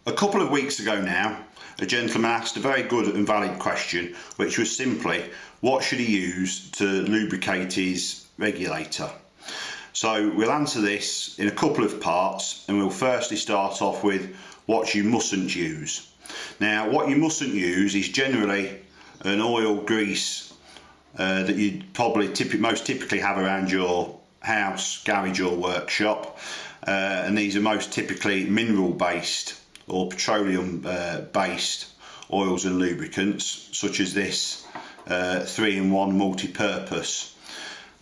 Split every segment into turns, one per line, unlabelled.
A couple of weeks ago now, a gentleman asked a very good and valid question, which was simply, what should he use to lubricate his regulator? So we'll answer this in a couple of parts, and we'll firstly start off with what you mustn't use. Now, what you mustn't use is generally an oil grease that you'd probably most typically have around your house, garage or workshop, and these are most typically mineral based or petroleum based oils and lubricants, such as this 3-in-1 multi-purpose.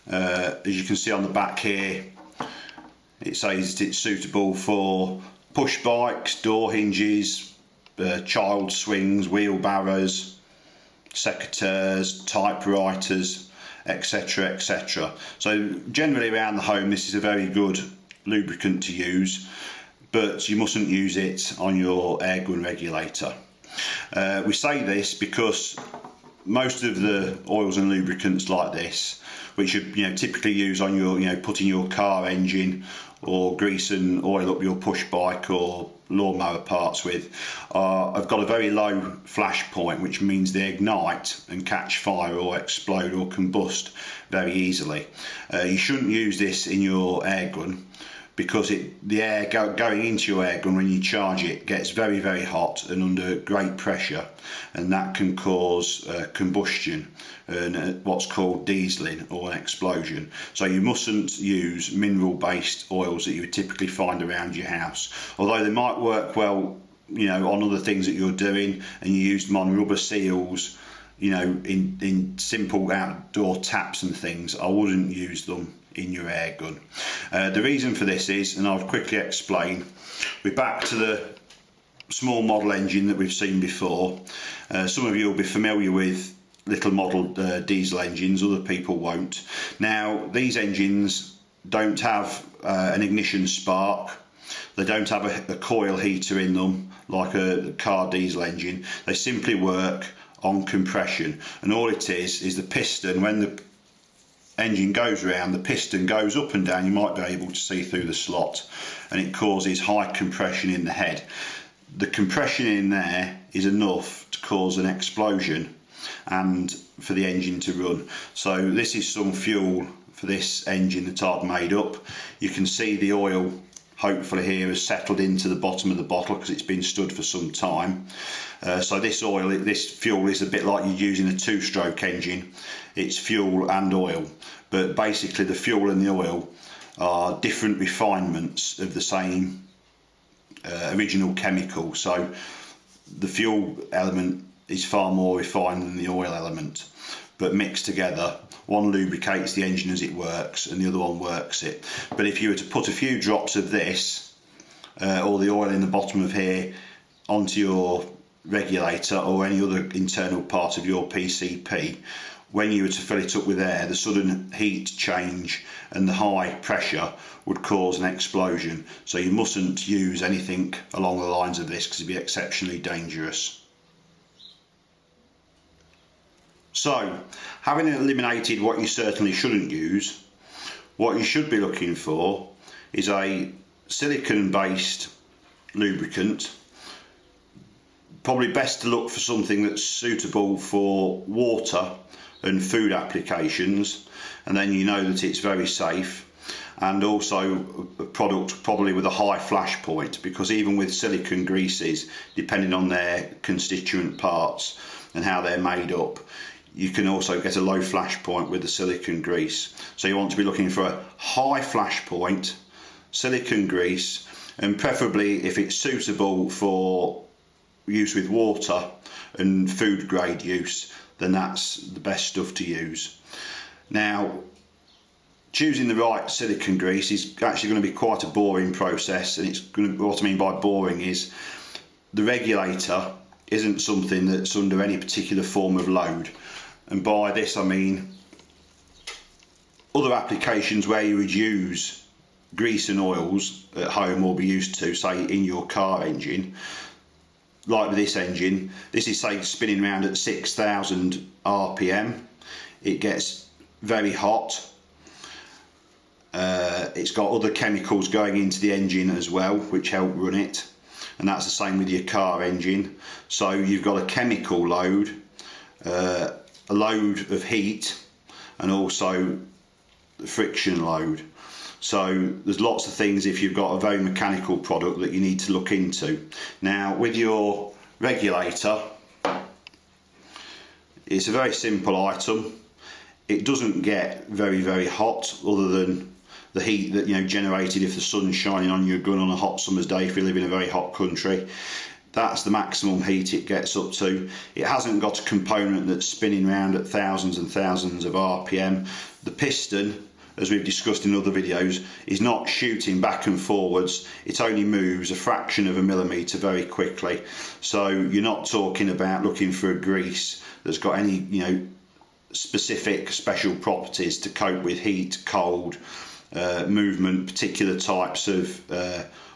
As you can see on the back here, it says it's suitable for push bikes, door hinges, child swings, wheelbarrows, secateurs, typewriters, etc, etc. So generally around the home this is a very good lubricant to use, but you mustn't use it on your airgun regulator. We say this because most of the oils and lubricants like this, which you typically use on your putting your car engine or grease and oil up your push bike or lawnmower parts with, have got a very low flash point, which means they ignite and catch fire or explode or combust very easily. You shouldn't use this in your airgun, because the air going into your airgun when you charge it gets very, very hot and under great pressure, and that can cause combustion and what's called dieseling or an explosion. So you mustn't use mineral based oils that you would typically find around your house, although they might work well on other things that you're doing, and you use them on rubber seals, in simple outdoor taps and things. I wouldn't use them in your air gun. The reason for this is, and I'll quickly explain, we're back to the small model engine that we've seen before. Some of you will be familiar with little model diesel engines, other people won't. Now, these engines don't have an ignition spark, they don't have a coil heater in them like a car diesel engine. They simply work on compression, and all it is the piston. When the engine goes round, the piston goes up and down. You might be able to see through the slot, and it causes high compression in the head. The compression in there is enough to cause an explosion and for the engine to run. So this is some fuel for this engine that I've made up. You can see the oil hopefully here has settled into the bottom of the bottle because it's been stood for some time. So this fuel is a bit like you're using a two-stroke engine. It's fuel and oil, but basically the fuel and the oil are different refinements of the same original chemical. So the fuel element is far more refined than the oil element, but mixed together, one lubricates the engine as it works and the other one works it. But if you were to put a few drops of this or the oil in the bottom of here onto your regulator or any other internal part of your PCP, when you were to fill it up with air, the sudden heat change and the high pressure would cause an explosion. So you mustn't use anything along the lines of this because it'd be exceptionally dangerous. So, having eliminated what you certainly shouldn't use, what you should be looking for is a silicone based lubricant. Probably best to look for something that's suitable for water and food applications, and then you know that it's very safe, and also a product probably with a high flash point, because even with silicone greases, depending on their constituent parts and how they're made up, you can also get a low flash point with the silicone grease. So you want to be looking for a high flash point silicone grease, and preferably, if it's suitable for use with water and food grade use, then that's the best stuff to use. Now, choosing the right silicone grease is actually going to be quite a boring process, and what I mean by boring is the regulator isn't something that's under any particular form of load. And by this I mean other applications where you would use grease and oils at home or be used to, say in your car engine. Like with this engine, this is say spinning around at 6,000 RPM. It gets very hot. It's got other chemicals going into the engine as well, which help run it. and that's the same with your car engine. So you've got a chemical load, a load of heat, and also the friction load. So there's lots of things if you've got a very mechanical product that you need to look into. Now with your regulator, it's a very simple item. It doesn't get very hot, other than the heat that generated if the sun's shining on your gun on a hot summer's day if you live in a very hot country. That's the maximum heat it gets up to. It hasn't got a component that's spinning around at thousands and thousands of RPM. The piston, as we've discussed in other videos, is not shooting back and forwards. It only moves a fraction of a millimetre very quickly. So you're not talking about looking for a grease that's got any specific special properties to cope with heat, cold, movement, particular types of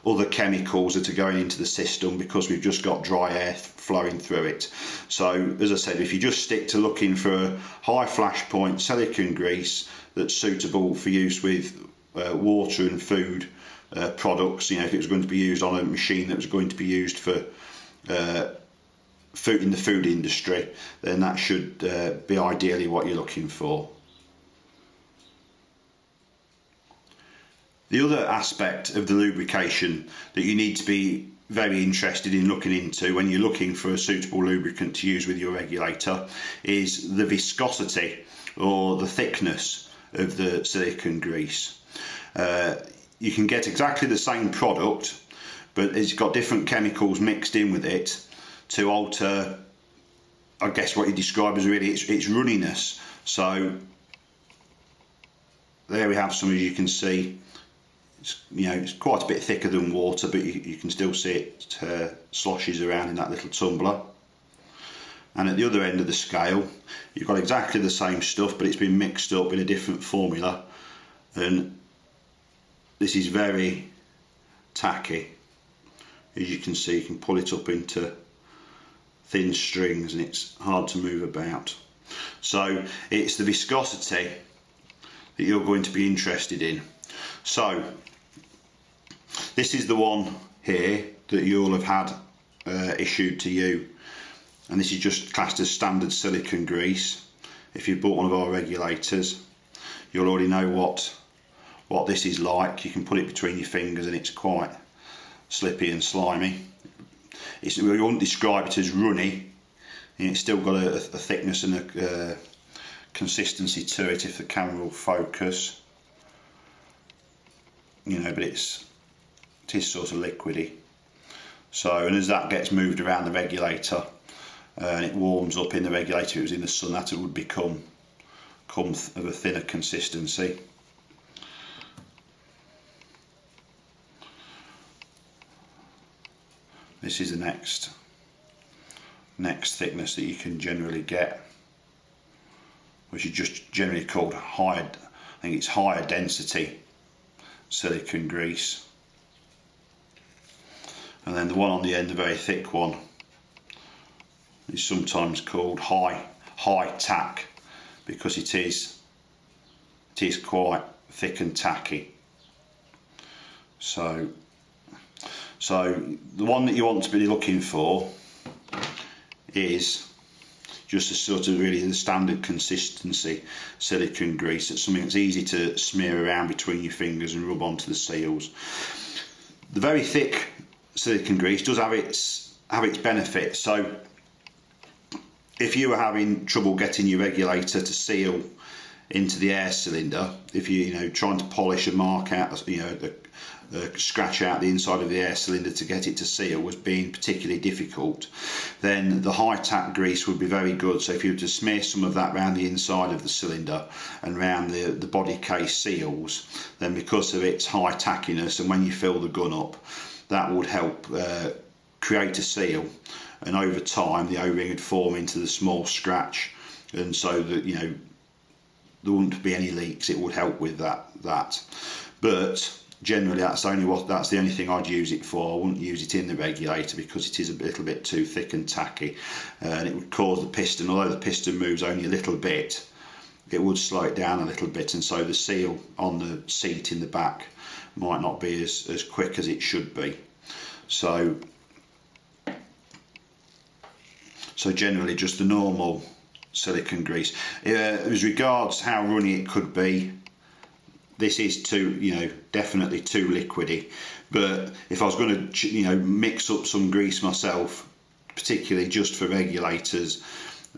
other chemicals that are going into the system, because we've just got dry air flowing through it. So as I said, if you just stick to looking for a high flash point silicone grease that's suitable for use with water and food products, if it was going to be used on a machine that was going to be used for food in the food industry, then that should be ideally what you're looking for. The other aspect of the lubrication that you need to be very interested in looking into when you're looking for a suitable lubricant to use with your regulator is the viscosity or the thickness of the silicone grease. You can get exactly the same product, but it's got different chemicals mixed in with it to alter, I guess, what you describe as really its runniness. So there we have some, as you can see. It's quite a bit thicker than water, but you can still see it sloshes around in that little tumbler. And at the other end of the scale, you've got exactly the same stuff, but it's been mixed up in a different formula. And this is very tacky. As you can see, you can pull it up into thin strings and it's hard to move about. So it's the viscosity that you're going to be interested in. So this is the one here that you'll have had issued to you, and this is just classed as standard silicone grease. If you've bought one of our regulators, you'll already know what this is like. You can put it between your fingers and it's quite slippy and slimy. We wouldn't describe it as runny, and it's still got a thickness and a consistency to it if the camera will focus. But it is sort of liquidy. So, and as that gets moved around the regulator and it warms up in the regulator, if it was in the sun, that it would become of a thinner consistency. This is the next thickness that you can generally get, which is just generally called higher density silicone grease. And then the one on the end, the very thick one, is sometimes called high tack, because it is quite thick and tacky. So the one that you want to be looking for is just a sort of really the standard consistency silicone grease. It's something that's easy to smear around between your fingers and rub onto the seals. The very thick silicone grease does have its benefits. So if you were having trouble getting your regulator to seal into the air cylinder, if you're trying to polish a mark out, scratch out the inside of the air cylinder to get it to seal was being particularly difficult, then the high tack grease would be very good. So if you were to smear some of that around the inside of the cylinder and around the body case seals, then because of its high tackiness, and when you fill the gun up, that would help create a seal, and over time the O-ring would form into the small scratch, and so that there wouldn't be any leaks. It would help with that. But generally that's the only thing I'd use it for. I wouldn't use it in the regulator because it is a little bit too thick and tacky, and it would cause the piston, although the piston moves only a little bit, it would slow it down a little bit, and so the seal on the seat in the back might not be as quick as it should be. So So generally just the normal silicone grease. As regards how runny it could be, this is too, definitely too liquidy. But if I was going to, mix up some grease myself, particularly just for regulators,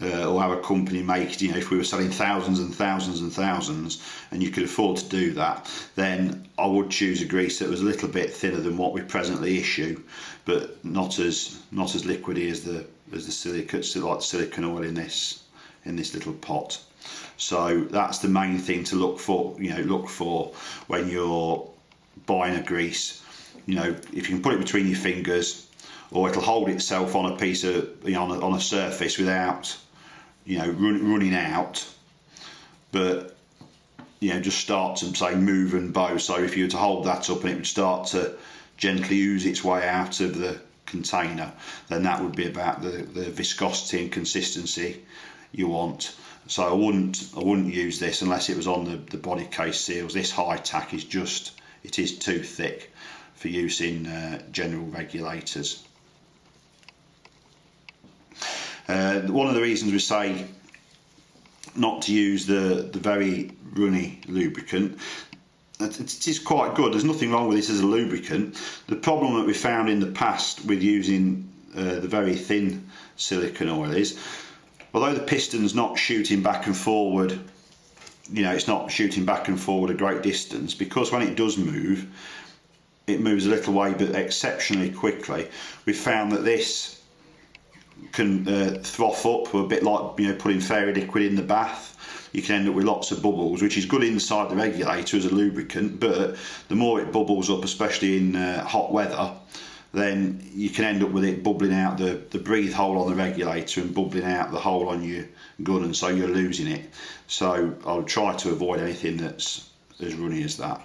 or have a company make, if we were selling thousands and thousands and thousands, and you could afford to do that, then I would choose a grease that was a little bit thinner than what we presently issue, but not as liquidy as the silicone oil in this little pot. So that's the main thing to look for. Look for when you're buying a grease. If you can put it between your fingers, or it'll hold itself on a piece of, on a surface without, running out. But just start to say move and bow. So if you were to hold that up and it would start to gently ooze its way out of the container, then that would be about the viscosity and consistency you want. So I wouldn't use this unless it was on the body case seals. This high tack is it is too thick for use in general regulators. One of the reasons we say not to use the very runny lubricant, it is quite good. There's nothing wrong with this as a lubricant. The problem that we found in the past with using the very thin silicone oil is, although the piston's not shooting back and forward, it's not shooting back and forward a great distance, because when it does move, it moves a little way but exceptionally quickly. We've found that this can froth up a bit like putting fairy liquid in the bath. You can end up with lots of bubbles, which is good inside the regulator as a lubricant, but the more it bubbles up, especially in hot weather, then you can end up with it bubbling out the breathe hole on the regulator and bubbling out the hole on your gun, and so you're losing it. So I'll try to avoid anything that's as runny as that.